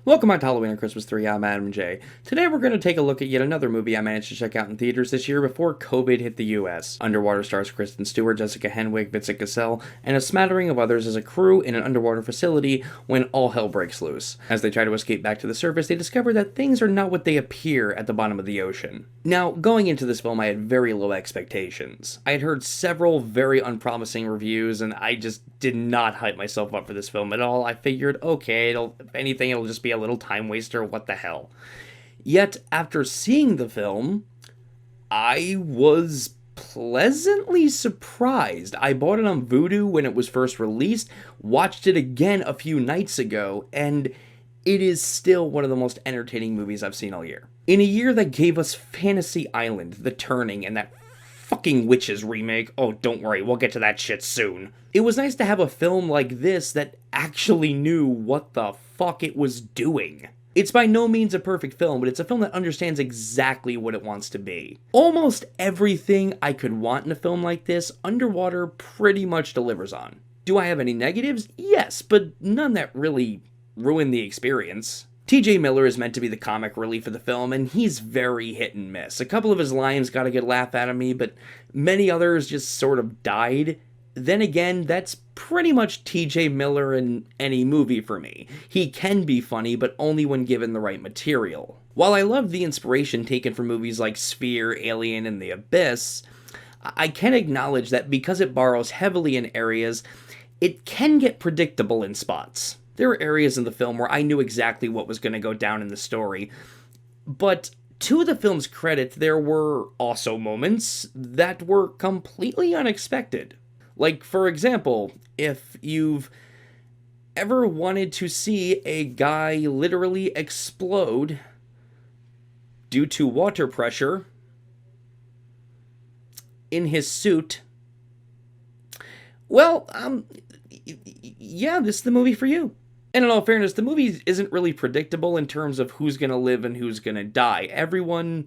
Welcome back to Halloween and Christmas 3. I'm Adam J. Today we're going to take a look at yet another movie I managed to check out in theaters this year before COVID hit the US. Underwater stars Kristen Stewart, Jessica Henwick, Vincent Cassel, and a smattering of others as a crew in an underwater facility when all hell breaks loose. As they try to escape back to the surface, they discover that things are not what they appear at the bottom of the ocean. Now, going into this film, I had very low expectations. I had heard several very unpromising reviews, and I just did not hype myself up for this film at all. I figured, okay, if anything, it'll just be a little time waster, what the hell. Yet, after seeing the film, I was pleasantly surprised. I bought it on Vudu when it was first released, watched it again a few nights ago, and it is still one of the most entertaining movies I've seen all year. In a year that gave us Fantasy Island, The Turning, and that fucking Witches remake. Oh, don't worry, we'll get to that shit soon. It was nice to have a film like this that actually knew what the fuck it was doing. It's by no means a perfect film, but it's a film that understands exactly what it wants to be. Almost everything I could want in a film like this, Underwater pretty much delivers on. Do I have any negatives? Yes, but none that really ruin the experience. TJ Miller is meant to be the comic relief of the film, and he's very hit and miss. A couple of his lines got a good laugh out of me, but many others just sort of died. Then again, that's pretty much TJ Miller in any movie for me. He can be funny, but only when given the right material. While I love the inspiration taken from movies like Sphere, Alien, and The Abyss, I can acknowledge that because it borrows heavily in areas, it can get predictable in spots. There were areas in the film where I knew exactly what was going to go down in the story, but to the film's credit, there were also moments that were completely unexpected. Like, for example, if you've ever wanted to see a guy literally explode due to water pressure in his suit, well, yeah, this is the movie for you. And in all fairness, the movie isn't really predictable in terms of who's going to live and who's going to die. Everyone,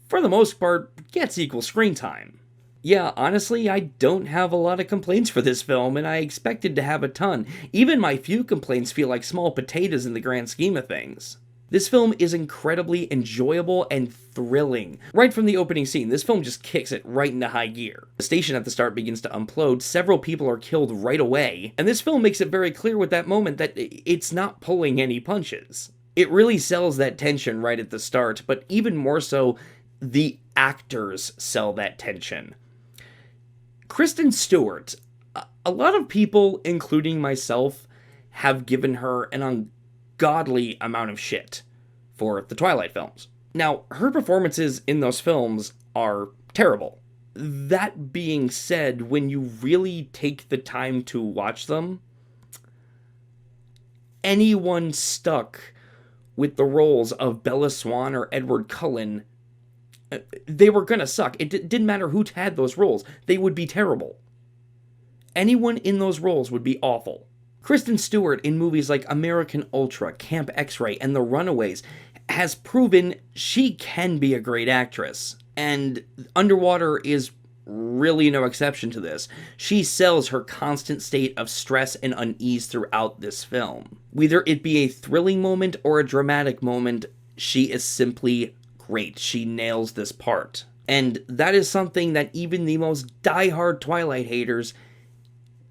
for the most part, gets equal screen time. Yeah, honestly, I don't have a lot of complaints for this film, and I expected to have a ton. Even my few complaints feel like small potatoes in the grand scheme of things. This film is incredibly enjoyable and thrilling. Right from the opening scene, this film just kicks it right into high gear. The station at the start begins to implode, several people are killed right away, and this film makes it very clear with that moment that it's not pulling any punches. It really sells that tension right at the start, but even more so, the actors sell that tension. Kristen Stewart, a lot of people, including myself, have given her an ungodly amount of shit for the Twilight films. Now, her performances in those films are terrible. That being said, when you really take the time to watch them, anyone stuck with the roles of Bella Swan or Edward Cullen, they were gonna suck. It didn't matter who had those roles. They would be terrible. Anyone in those roles would be awful. Kristen Stewart in movies like American Ultra, Camp X-Ray, and The Runaways has proven she can be a great actress. And Underwater is really no exception to this. She sells her constant state of stress and unease throughout this film. Whether it be a thrilling moment or a dramatic moment, she is simply great. She nails this part. And that is something that even the most diehard Twilight haters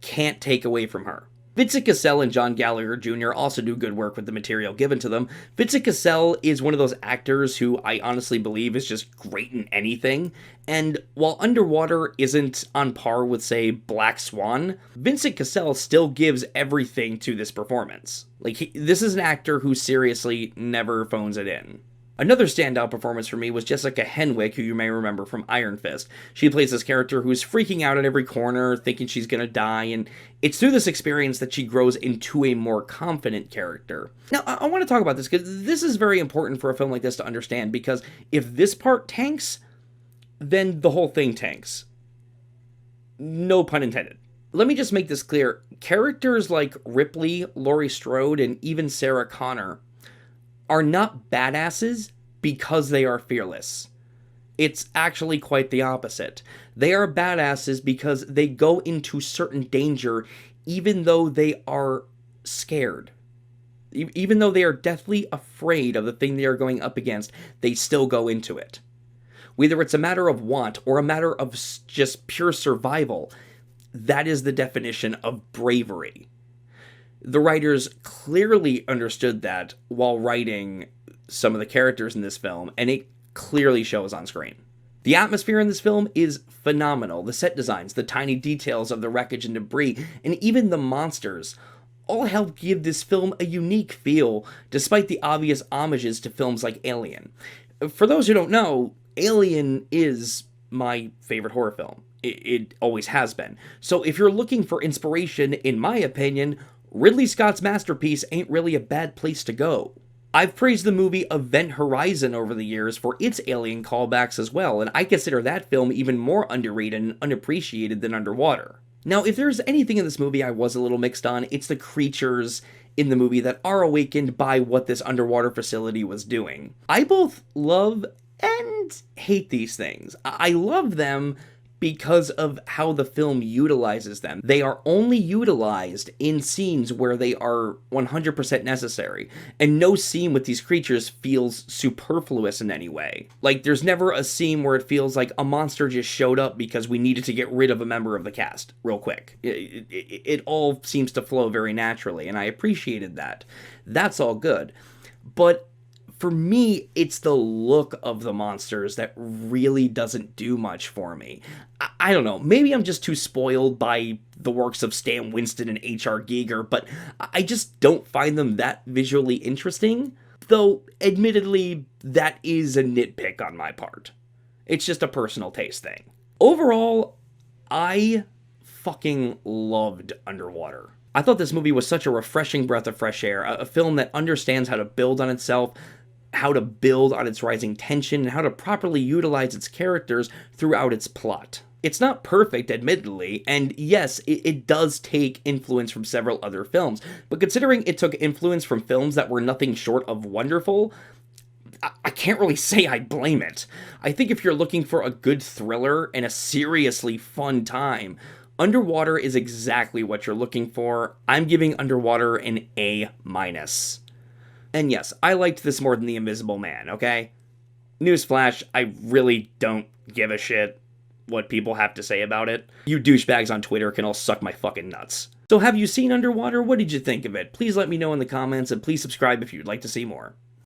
can't take away from her. Vincent Cassel and John Gallagher Jr. also do good work with the material given to them. Vincent Cassel is one of those actors who I honestly believe is just great in anything, and while Underwater isn't on par with, say, Black Swan, Vincent Cassel still gives everything to this performance. This is an actor who seriously never phones it in. Another standout performance for me was Jessica Henwick, who you may remember from Iron Fist. She plays this character who's freaking out at every corner, thinking she's gonna die, and it's through this experience that she grows into a more confident character. Now, I want to talk about this, because this is very important for a film like this to understand, because if this part tanks, then the whole thing tanks. No pun intended. Let me just make this clear. Characters like Ripley, Laurie Strode, and even Sarah Connor are not badasses because they are fearless. It's actually quite the opposite. They are badasses because they go into certain danger even though they are scared. Even though they are deathly afraid of the thing they are going up against, they still go into it. Whether it's a matter of want or a matter of just pure survival, that is the definition of bravery. The writers clearly understood that while writing some of the characters in this film, and it clearly shows on screen. The atmosphere in this film is phenomenal. The set designs, the tiny details of the wreckage and debris, and even the monsters all help give this film a unique feel, despite the obvious homages to films like Alien. For those who don't know, Alien is my favorite horror film. It always has been. So if you're looking for inspiration, in my opinion, Ridley Scott's masterpiece ain't really a bad place to go. I've praised the movie Event Horizon over the years for its alien callbacks as well, and I consider that film even more underrated and unappreciated than Underwater. Now, if there's anything in this movie I was a little mixed on, it's the creatures in the movie that are awakened by what this underwater facility was doing. I both love and hate these things. I love them because of how the film utilizes them. They are only utilized in scenes where they are 100% necessary, and no scene with these creatures feels superfluous in any way. Like, there's never a scene where it feels like a monster just showed up because we needed to get rid of a member of the cast real quick. It all seems to flow very naturally, and I appreciated that. That's all good. But for me, it's the look of the monsters that really doesn't do much for me. I don't know, maybe I'm just too spoiled by the works of Stan Winston and H.R. Giger, but I just don't find them that visually interesting. Though, admittedly, that is a nitpick on my part. It's just a personal taste thing. Overall, I fucking loved Underwater. I thought this movie was such a refreshing breath of fresh air, a film that understands how to build on itself, how to build on its rising tension, and how to properly utilize its characters throughout its plot. It's not perfect, admittedly, and yes, it does take influence from several other films, but considering it took influence from films that were nothing short of wonderful, I can't really say I blame it. I think if you're looking for a good thriller and a seriously fun time, Underwater is exactly what you're looking for. I'm giving Underwater an A-. And yes, I liked this more than The Invisible Man, okay? Newsflash, I really don't give a shit what people have to say about it. You douchebags on Twitter can all suck my fucking nuts. So have you seen Underwater? What did you think of it? Please let me know in the comments, and please subscribe if you'd like to see more.